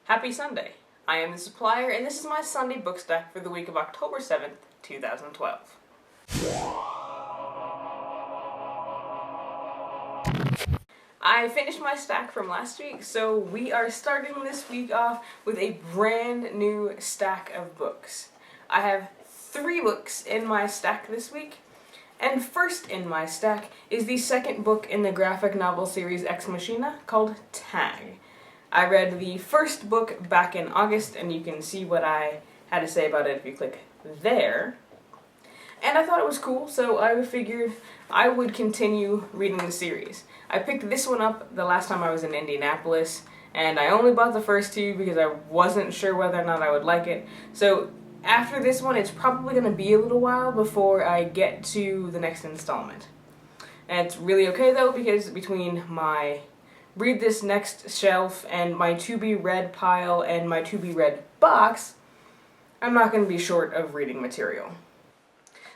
Happy Sunday! I am the supplier, and this is my Sunday book stack for the week of October 7th, 2012. I finished my stack from last week, so we are starting this week off with a brand new stack of books. I have 3 books in my stack this week, and first in my stack is the second book in the graphic novel series Ex Machina called Tag. I read the first book back in August, and you can see what I had to say about it if you click there. And I thought it was cool, so I figured I would continue reading the series. I picked this one up the last time I was in Indianapolis, and I only bought the first 2 because I wasn't sure whether or not I would like it. So after this one, it's probably going to be a little while before I get to the next installment. And it's really okay though, because between my read this next shelf and my to-be-read pile and my to-be-read box, I'm not going to be short of reading material.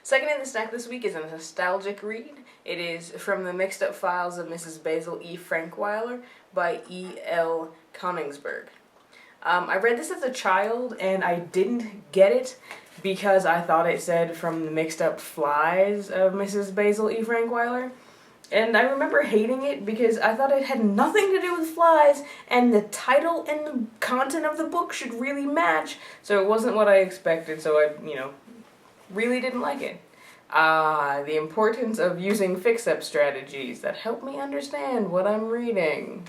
Second in the stack this week is a nostalgic read. It is From the Mixed Up Files of Mrs. Basil E. Frankweiler by E.L. Konigsberg. I read this as a child and I didn't get it because I thought it said From the Mixed Up Flies of Mrs. Basil E. Frankweiler. And I remember hating it because I thought it had nothing to do with flies, and the title and the content of the book should really match, so it wasn't what I expected, so I, really didn't like it. The importance of using fix-up strategies that help me understand what I'm reading.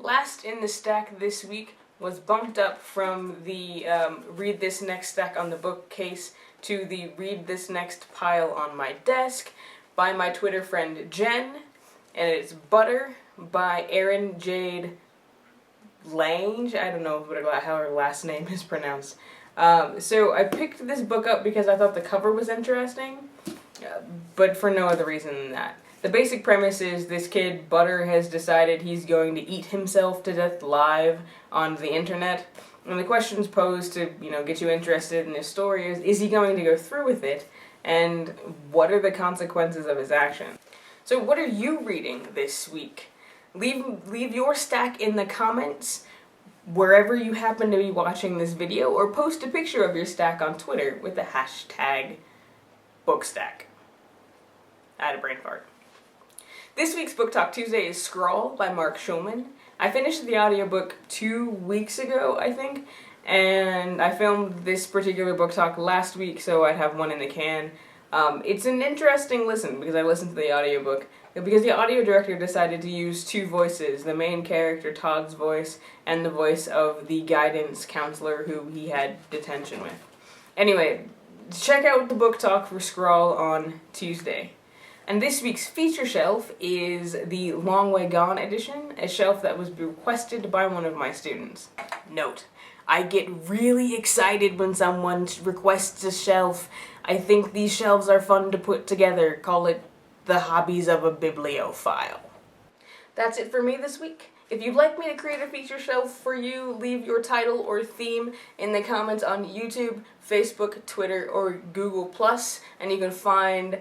Last in the stack this week was bumped up from the Read This Next stack on the bookcase to the Read This Next pile on my desk by my Twitter friend Jen, and it's Butter by Erin Jade Lange. I don't know how her last name is pronounced. So I picked this book up because I thought the cover was interesting, but for no other reason than that. The basic premise is this kid, Butter, has decided he's going to eat himself to death live on the internet, and the questions posed to, get you interested in his story is he going to go through with it, and what are the consequences of his action? So what are you reading this week? Leave your stack in the comments wherever you happen to be watching this video, or post a picture of your stack on Twitter with the hashtag Bookstack. I had a brain fart. This week's Book Talk Tuesday is Scrawl by Mark Schulman. I finished the audiobook 2 weeks ago, I think, and I filmed this particular book talk last week, so I'd have one in the can. It's an interesting listen because I listened to the audiobook, because the audio director decided to use 2 voices, the main character Todd's voice and the voice of the guidance counselor who he had detention with. Anyway, check out the book talk for Scrawl on Tuesday. And this week's feature shelf is the Long Way Gone edition, a shelf that was requested by one of my students. Note: I get really excited when someone requests a shelf. I think these shelves are fun to put together. Call it the hobbies of a bibliophile. That's it for me this week. If you'd like me to create a feature shelf for you, leave your title or theme in the comments on YouTube, Facebook, Twitter, or Google+, and you can find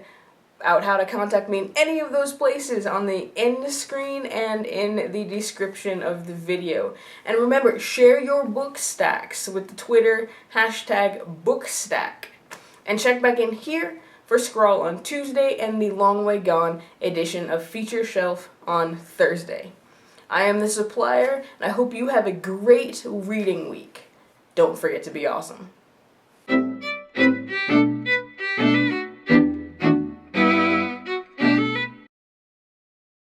out how to contact me in any of those places on the end screen and in the description of the video. And remember, share your book stacks with the Twitter hashtag Bookstack. And check back in here for Scrawl on Tuesday and the Long Way Gone edition of Feature Shelf on Thursday. I am the supplier, and I hope you have a great reading week. Don't forget to be awesome.